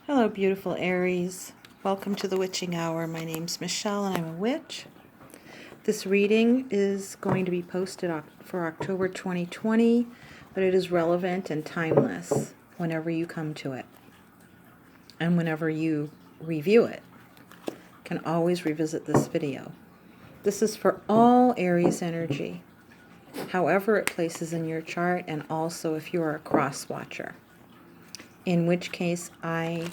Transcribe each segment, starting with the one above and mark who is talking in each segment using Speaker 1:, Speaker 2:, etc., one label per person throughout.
Speaker 1: Hello, beautiful Aries. Welcome to the Witching Hour. My name's Michelle and I'm a witch. This reading is going to be posted for October 2020, but it is relevant and timeless whenever you come to it and whenever you review it. You can always revisit this video. This is for all Aries energy, however it places in your chart, and also if you are a cross watcher. In which case, I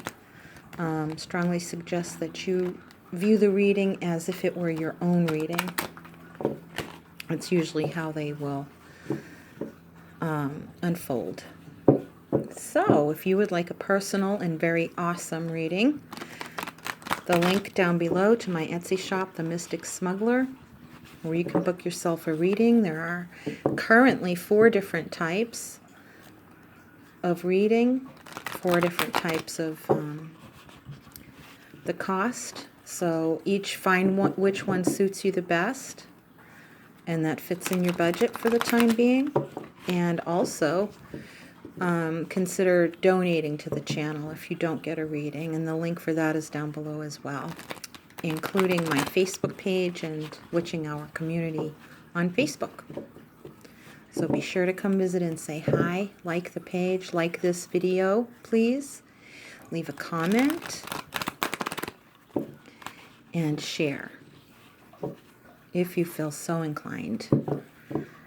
Speaker 1: strongly suggest that you view the reading as if it were your own reading. It's usually how they will unfold. So, if you would like a personal and very awesome reading, the link down below to my Etsy shop, The Mystic Smuggler, where you can book yourself a reading. There are currently 4 different types of reading, 4 different types of the cost. So each find which one suits you the best and that fits in your budget for the time being. And also consider donating to the channel if you don't get a reading, and the link for that is down below as well, including my Facebook page and Witching Hour community on Facebook. So be sure to come visit and say hi, like the page, like this video, please. Leave a comment and share if you feel so inclined.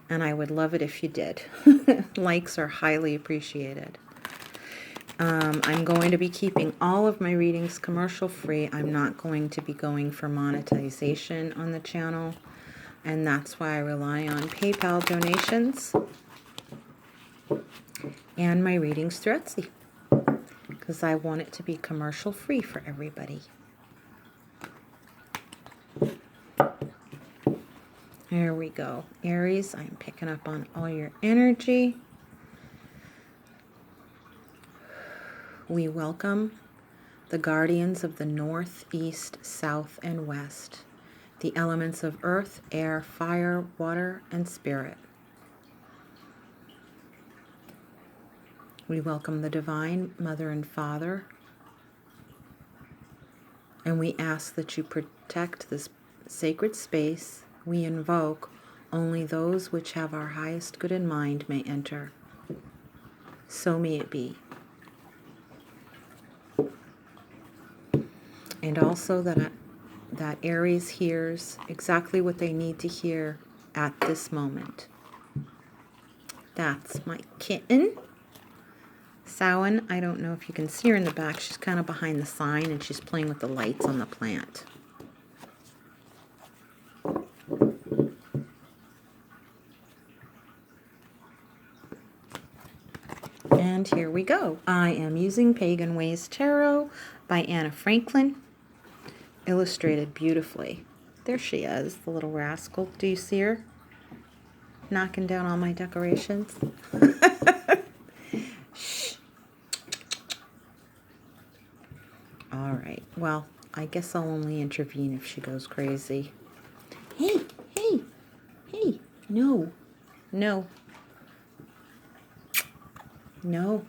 Speaker 1: And I would love it if you did. Likes are highly appreciated. I'm going to be keeping all of my readings commercial free. I'm not going to be going for monetization on the channel. And that's why I rely on PayPal donations and my readings through Etsy, because I want it to be commercial free for everybody. There we go. Aries, I'm picking up on all your energy. We welcome the guardians of the north, east, south, and west, the elements of earth, air, fire, water, and spirit. We welcome the Divine Mother and Father, and we ask that you protect this sacred space. We invoke only those which have our highest good in mind may enter. So may it be. And also that Aries hears exactly what they need to hear at this moment. That's my kitten. Samhain, I don't know if you can see her in the back. She's kind of behind the sign and she's playing with the lights on the plant. And here we go. I am using Pagan Ways Tarot by Anna Franklin, illustrated beautifully. There she is, the little rascal. Do you see her? Knocking down all my decorations. Shh. All right. Well, I guess I'll only intervene if she goes crazy. Hey, hey, hey. No, no. No.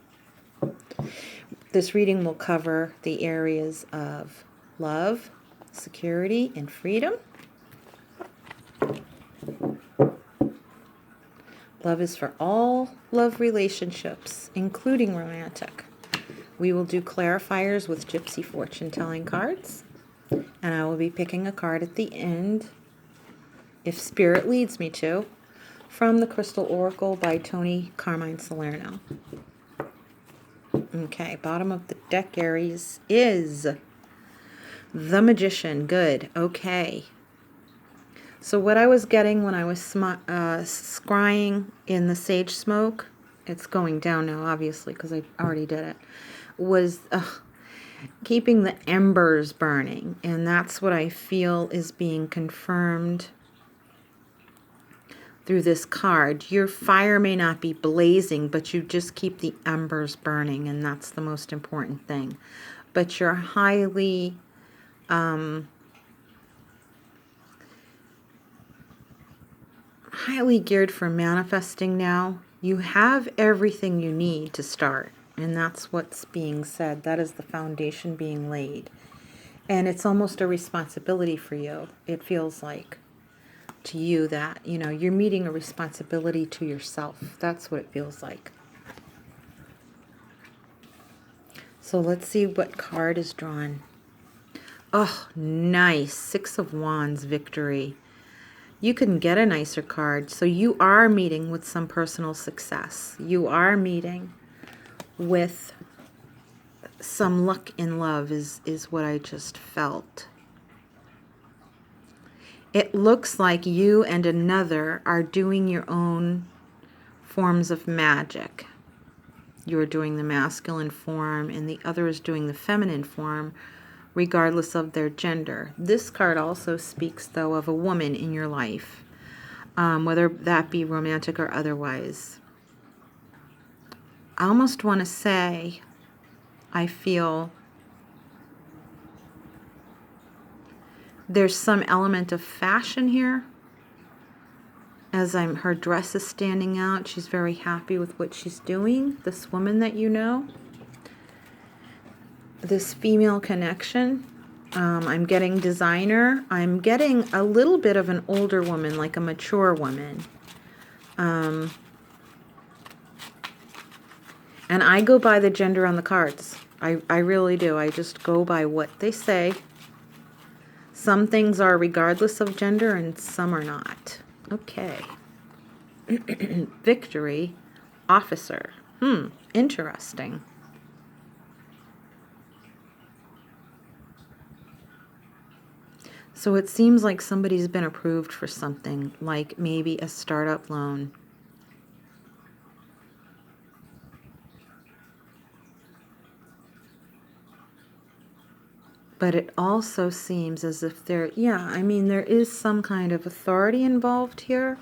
Speaker 1: This reading will cover the areas of love, security, and freedom. Love is for all love relationships, including romantic. We will do clarifiers with Gypsy fortune telling cards, and I will be picking a card at the end, if Spirit leads me to, from the Crystal Oracle by Tony Carmine Salerno. Okay, bottom of the deck, Aries, is the Magician. Good. Okay. So what I was getting when I was scrying in the sage smoke, it's going down now, obviously, because I already did it, was keeping the embers burning. And that's what I feel is being confirmed through this card. Your fire may not be blazing, but you just keep the embers burning, and that's the most important thing. But you're highly geared for manifesting now. You have everything you need to start. And that's what's being said. That is the foundation being laid. And it's almost a responsibility for you. It feels like to you that, you know, you're meeting a responsibility to yourself. That's what it feels like. So let's see what card is drawn. Oh, nice. Six of Wands, victory. You couldn't get a nicer card. So you are meeting with some personal success. You are meeting with some luck in love is what I just felt. It looks like you and another are doing your own forms of magic. You're doing the masculine form and the other is doing the feminine form, regardless of their gender. This card also speaks, though, of a woman in your life, whether that be romantic or otherwise. I almost want to say, I feel there's some element of fashion here. As her dress is standing out, she's very happy with what she's doing. This woman that you know, this female connection. I'm getting designer. I'm getting a little bit of an older woman, like a mature woman. And I go by the gender on the cards. I really do. I just go by what they say. Some things are regardless of gender and some are not. Okay. Victory. Officer. Interesting. So it seems like somebody's been approved for something, like maybe a startup loan. But it also seems as if there is some kind of authority involved here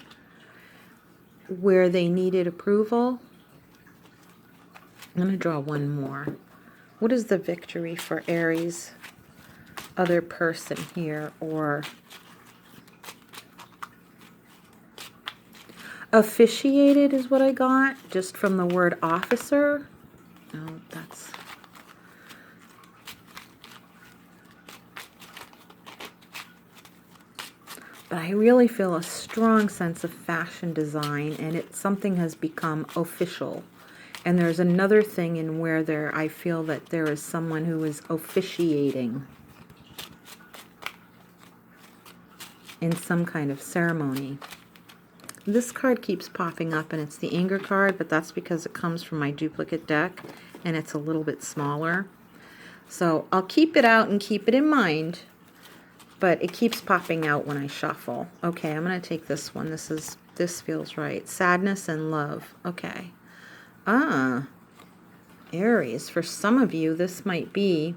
Speaker 1: where they needed approval. I'm going to draw one more. What is the victory for Aries? Other person here, or officiated is what I got, just from the word officer. Oh, that's... But I really feel a strong sense of fashion design, and something has become official. And there's another thing in where I feel that there is someone who is officiating in some kind of ceremony. This card keeps popping up, and it's the anger card, but that's because it comes from my duplicate deck, and it's a little bit smaller. So I'll keep it out and keep it in mind. But it keeps popping out when I shuffle. Okay, I'm going to take this one. This feels right. Sadness and love. Okay. Aries. For some of you, this might be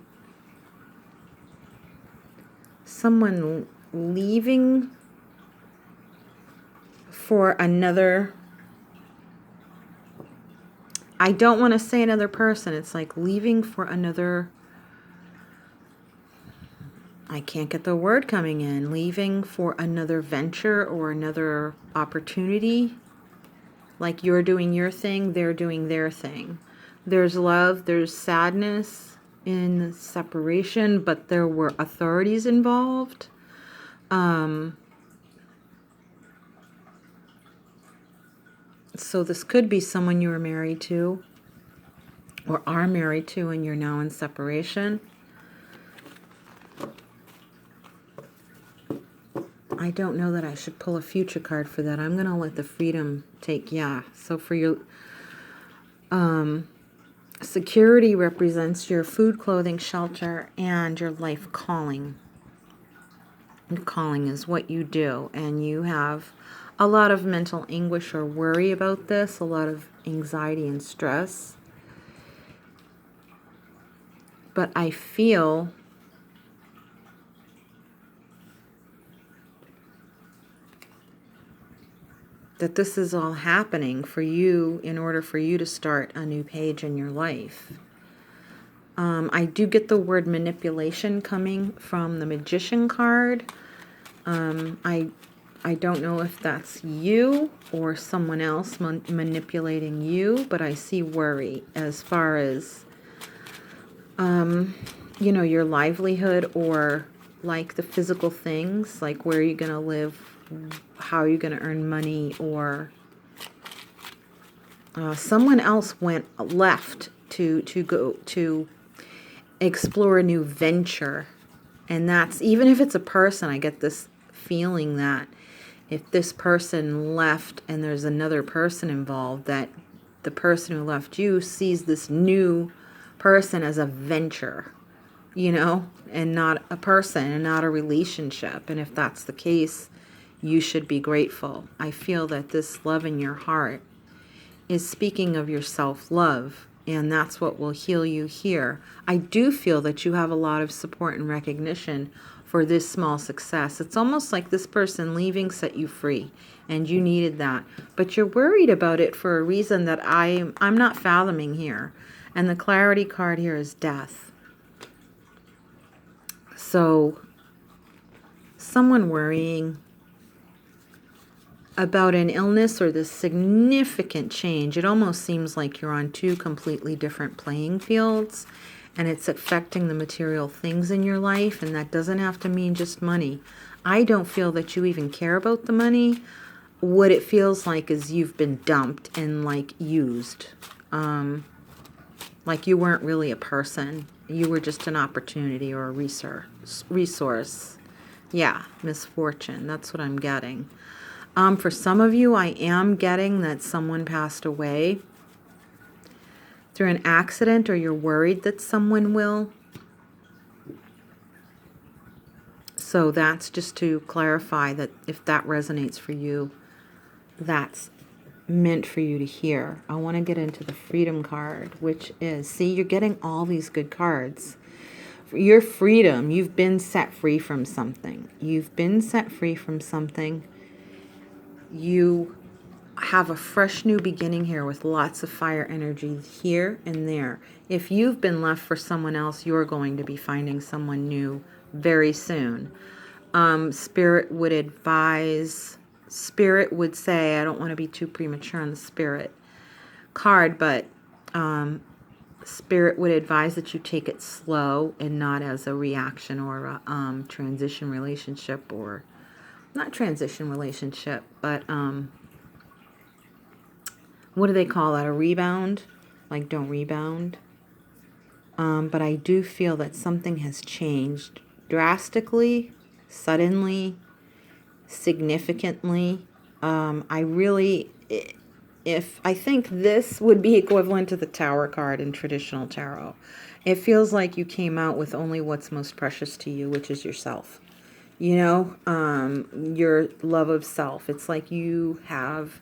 Speaker 1: someone leaving for another... I don't want to say another person. It's like leaving for another... I can't get the word coming in. Leaving for another venture or another opportunity. Like you're doing your thing, they're doing their thing. There's love, there's sadness in separation, but there were authorities involved. So this could be someone you were married to or are married to and you're now in separation. I don't know that I should pull a future card for that. I'm going to let the freedom take, So for your security represents your food, clothing, shelter, and your life calling. And calling is what you do. And you have a lot of mental anguish or worry about this, a lot of anxiety and stress. But I feel that this is all happening for you in order for you to start a new page in your life. I do get the word manipulation coming from the Magician card. I I don't know if that's you or someone else manipulating you, but I see worry as far as, you know, your livelihood, or like the physical things, like where you're going to live, how you're going to earn money, or someone else left to go to explore a new venture. And that's, even if it's a person, I get this feeling that if this person left and there's another person involved, that the person who left you sees this new person as a venture, you know, and not a person and not a relationship. And if that's the case, you should be grateful. I feel that this love in your heart is speaking of your self-love, and that's what will heal you here. I do feel that you have a lot of support and recognition for this small success. It's almost like this person leaving set you free, and you needed that. But you're worried about it for a reason that I'm not fathoming here. And the clarity card here is death. So someone worrying about an illness or this significant change. It almost seems like you're on two completely different playing fields, and it's affecting the material things in your life, and that doesn't have to mean just money. I don't feel that you even care about the money. What it feels like is you've been dumped and like used. Like you weren't really a person. You were just an opportunity or a resource. Yeah, misfortune. That's what I'm getting. For some of you, I am getting that someone passed away through an accident, or you're worried that someone will. So that's just to clarify that if that resonates for you, that's meant for you to hear. I want to get into the freedom card, which is, see, you're getting all these good cards. Your freedom, you've been set free from something. You've been set free from something. You have a fresh new beginning here with lots of fire energy here and there. If you've been left for someone else, you're going to be finding someone new very soon. Spirit would advise, Spirit would say, I don't want to be too premature on the Spirit card, but Spirit would advise that you take it slow and not as a reaction or a transition relationship, or not transition relationship, but what do they call that? A rebound? Like, don't rebound. But I do feel that something has changed drastically, suddenly, significantly. I think this would be equivalent to the Tower card in traditional tarot. It feels like you came out with only what's most precious to you, which is yourself. You know, your love of self. It's like you have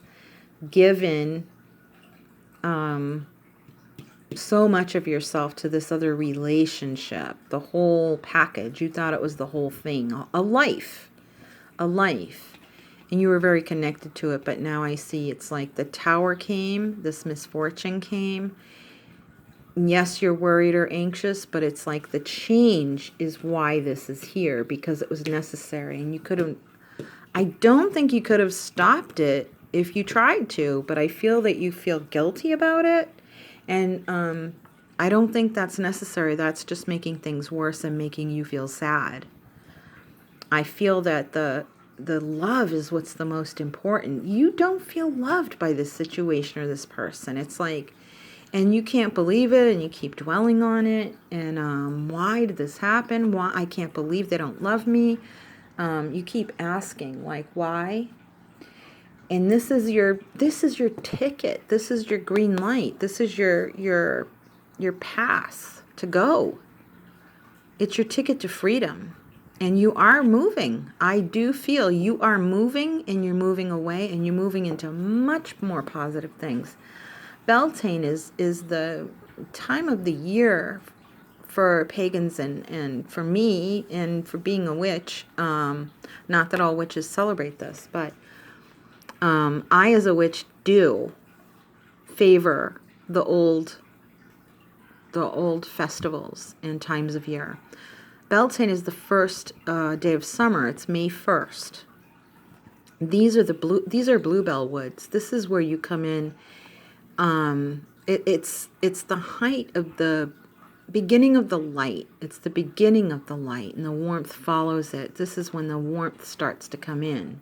Speaker 1: given so much of yourself to this other relationship, the whole package. You thought it was the whole thing, a life, and you were very connected to it. But now I see it's like the Tower came, this misfortune came. Yes, you're worried or anxious, but it's like the change is why this is here, because it was necessary. And you could have, I don't think you could have stopped it if you tried to, but I feel that you feel guilty about it. And I don't think that's necessary. That's just making things worse and making you feel sad. I feel that the love is what's the most important. You don't feel loved by this situation or this person. It's like, and you can't believe it, and you keep dwelling on it. And why did this happen? Why? I can't believe they don't love me. You keep asking, like, why? And this is your ticket. This is your green light. This is your path to go. It's your ticket to freedom. And you are moving. I do feel you are moving, and you're moving away, and you're moving into much more positive things. Beltane is the time of the year for pagans and for me, and for being a witch. Not that all witches celebrate this, but I, as a witch, do favor the old festivals and times of year. Beltane is the first day of summer. It's May 1st. These are bluebell woods. This is where you come in. It's the height of the beginning of the light. It's the beginning of the light, and the warmth follows it. This is when the warmth starts to come in.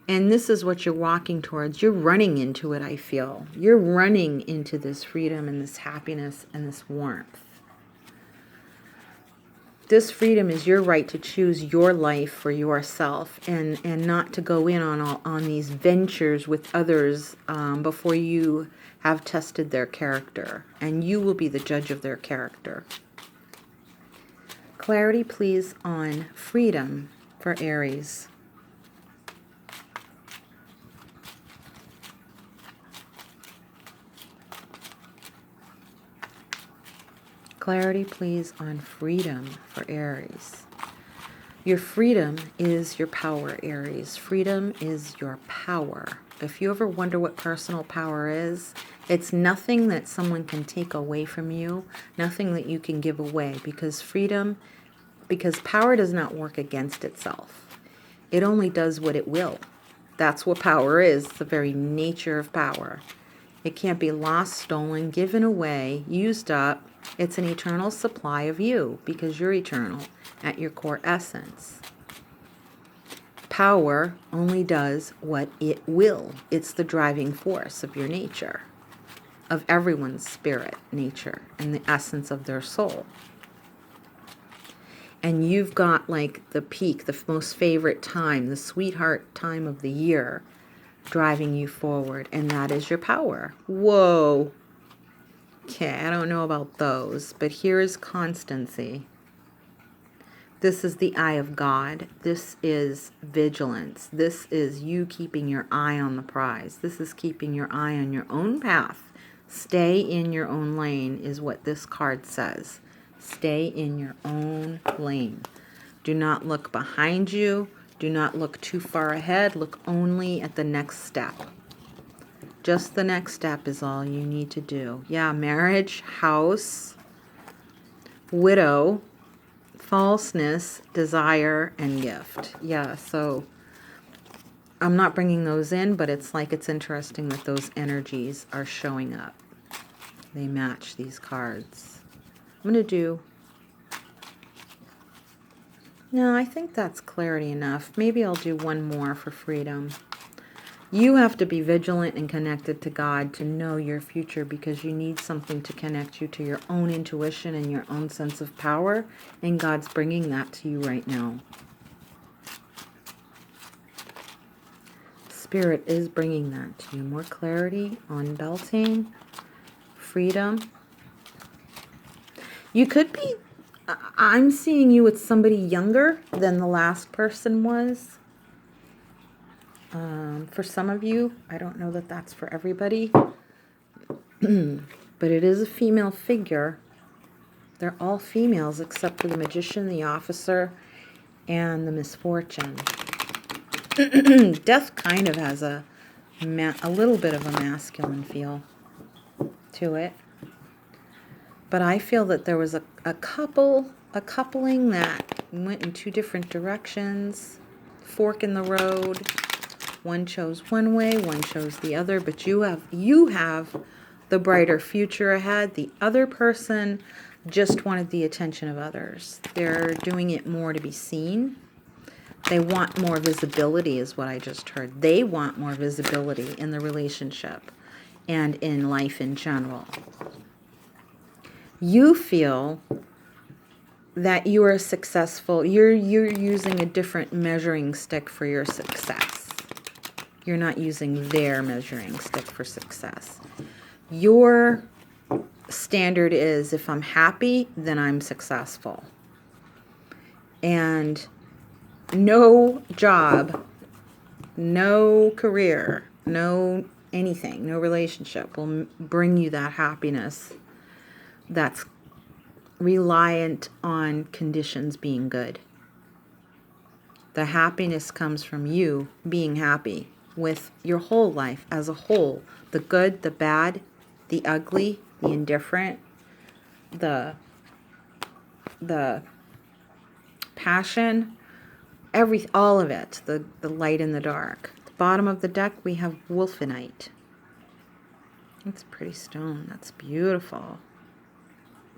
Speaker 1: And this is what you're walking towards. You're running into it, I feel. You're running into this freedom and this happiness and this warmth. This freedom is your right to choose your life for yourself, and not to go in on these ventures with others before you have tested their character. And you will be the judge of their character. Clarity, please, on freedom for Aries. Clarity, please, on freedom for Aries. Your freedom is your power, Aries. Freedom is your power. If you ever wonder what personal power is, it's nothing that someone can take away from you, nothing that you can give away, because power does not work against itself. It only does what it will. That's what power is, the very nature of power. It can't be lost, stolen, given away, used up. It's an eternal supply of you, because you're eternal at your core essence. Power only does what it will. It's the driving force of your nature, of everyone's spirit nature, and the essence of their soul. And you've got like the peak, the most favorite time, the sweetheart time of the year, driving you forward, and that is your power. Whoa. Okay, I don't know about those, but here is constancy. This is the eye of God. This is vigilance. This is you keeping your eye on the prize. This is keeping your eye on your own path. Stay in your own lane is what this card says. Stay in your own lane. Do not look behind you. Do not look too far ahead. Look only at the next step. Just the next step is all you need to do. Yeah, marriage, house, widow, falseness, desire, and gift. Yeah, so I'm not bringing those in, but it's like it's interesting that those energies are showing up. They match these cards. I'm going to do... No, I think that's clarity enough. Maybe I'll do one more for freedom. You have to be vigilant and connected to God to know your future, because you need something to connect you to your own intuition and your own sense of power, and God's bringing that to you right now. Spirit is bringing that to you. More clarity on Beltane, freedom. You could be, I'm seeing you with somebody younger than the last person was. For some of you, I don't know that that's for everybody, but it is a female figure. They're all females except for the Magician, the Officer, and the Misfortune. Death kind of has a little bit of a masculine feel to it. But I feel that there was a coupling that went in two different directions, fork in the road. One chose one way, one chose the other, but you have the brighter future ahead. The other person just wanted the attention of others. They're doing it more to be seen. They want more visibility is what I just heard. They want more visibility in the relationship and in life in general. You feel that you are successful. You're using a different measuring stick for your success. You're not using their measuring stick for success. Your standard is, if I'm happy, then I'm successful. And no job, no career, no anything, no relationship will bring you that happiness that's reliant on conditions being good. The happiness comes from you being happy with your whole life as a whole. The good, the bad, the ugly, the indifferent, the passion, all of it, the light and the dark. At the bottom of the deck, we have wolfenite. That's a pretty stone. That's beautiful.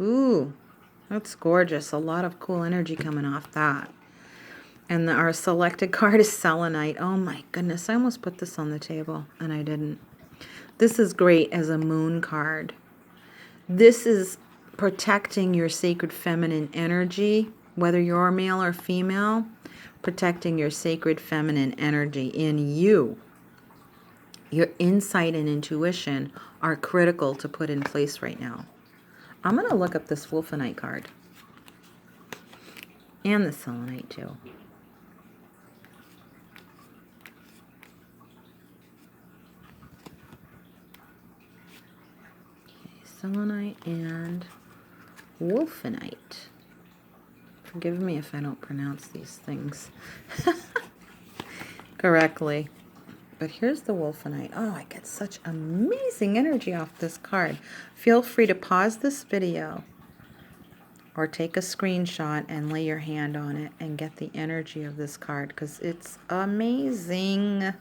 Speaker 1: Ooh, that's gorgeous. A lot of cool energy coming off that. And our selected card is selenite. Oh my goodness, I almost put this on the table, and I didn't. This is great as a moon card. This is protecting your sacred feminine energy, whether you're male or female, protecting your sacred feminine energy in you. Your insight and intuition are critical to put in place right now. I'm going to look up this wolfenite card. And the selenite too. Selenite and wolfenite. Forgive me if I don't pronounce these things correctly. But here's the wolfenite. Oh, I get such amazing energy off this card. Feel free to pause this video or take a screenshot and lay your hand on it and get the energy of this card because it's amazing.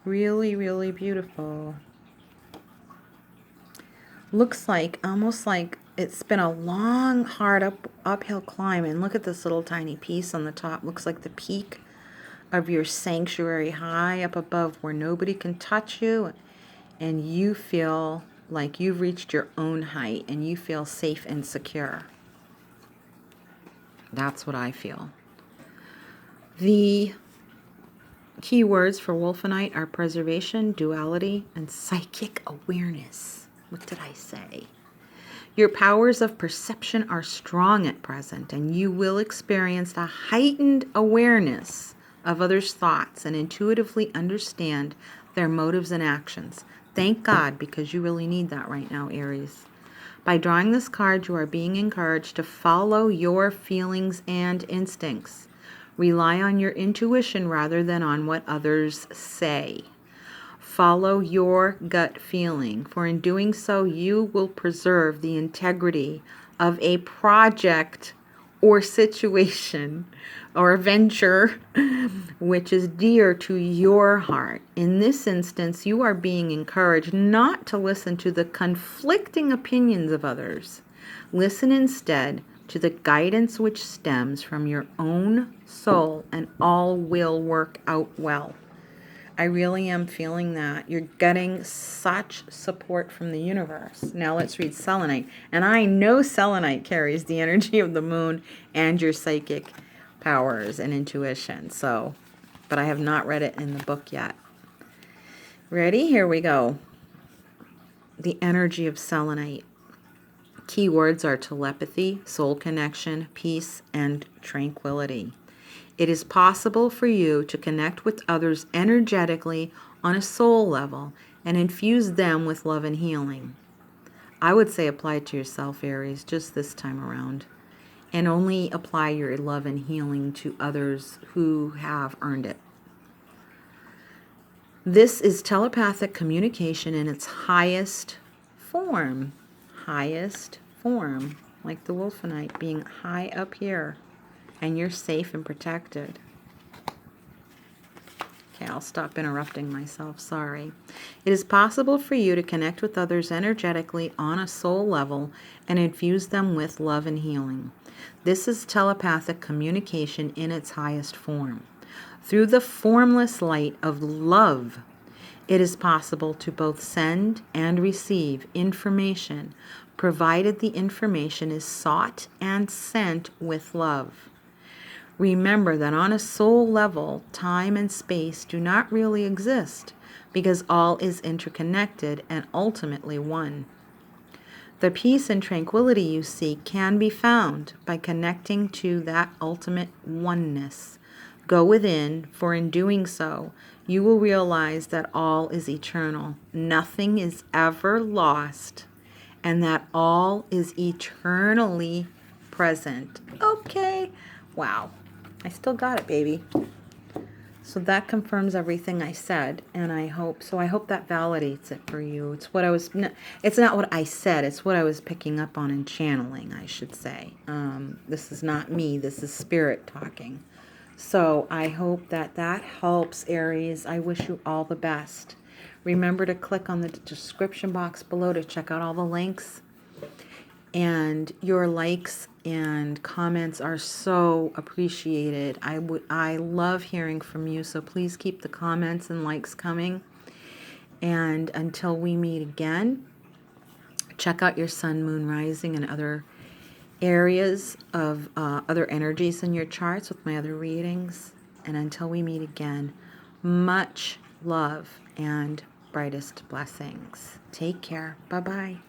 Speaker 1: Really, really beautiful. Looks like, almost like it's been a long, hard uphill climb. And look at this little tiny piece on the top. Looks like the peak of your sanctuary high up above where nobody can touch you. And you feel like you've reached your own height and you feel safe and secure. That's what I feel. The key words for wolfenite are preservation, duality, and psychic awareness. What did I say? Your powers of perception are strong at present, and you will experience a heightened awareness of others' thoughts and intuitively understand their motives and actions. Thank God, because you really need that right now, Aries. By drawing this card, you are being encouraged to follow your feelings and instincts. Rely on your intuition rather than on what others say. Follow your gut feeling, for in doing so, you will preserve the integrity of a project or situation or venture which is dear to your heart. In this instance, you are being encouraged not to listen to the conflicting opinions of others. Listen instead to the guidance which stems from your own soul, and all will work out well. I really am feeling that. You're getting such support from the universe. Now let's read selenite. And I know selenite carries the energy of the moon and your psychic powers and intuition. So, but I have not read it in the book yet. Ready? Here we go. The energy of selenite. Keywords are telepathy, soul connection, peace, and tranquility. It is possible for you to connect with others energetically on a soul level and infuse them with love and healing. I would say apply it to yourself, Aries, just this time around. And only apply your love and healing to others who have earned it. This is telepathic communication in its highest form. Highest form, like the wolfenite being high up here. And you're safe and protected. Okay, I'll stop interrupting myself. Sorry. It is possible for you to connect with others energetically on a soul level and infuse them with love and healing. This is telepathic communication in its highest form. Through the formless light of love, it is possible to both send and receive information, provided the information is sought and sent with love. Remember that on a soul level, time and space do not really exist because all is interconnected and ultimately one. The peace and tranquility you seek can be found by connecting to that ultimate oneness. Go within, for in doing so, you will realize that all is eternal, nothing is ever lost, and that all is eternally present. Okay, wow. I still got it, baby. So that confirms everything I said, and I hope that validates it for you. It's what I was. It's not what I said. It's what I was picking up on and channeling, I should say. This is not me. This is spirit talking. So I hope that that helps, Aries. I wish you all the best. Remember to click on the description box below to check out all the links. And your likes and comments are so appreciated. I love hearing from you, so please keep the comments and likes coming. And until we meet again, check out your sun, moon, rising, and other areas of other energies in your charts with my other readings. And until we meet again, much love and brightest blessings. Take care. Bye-bye.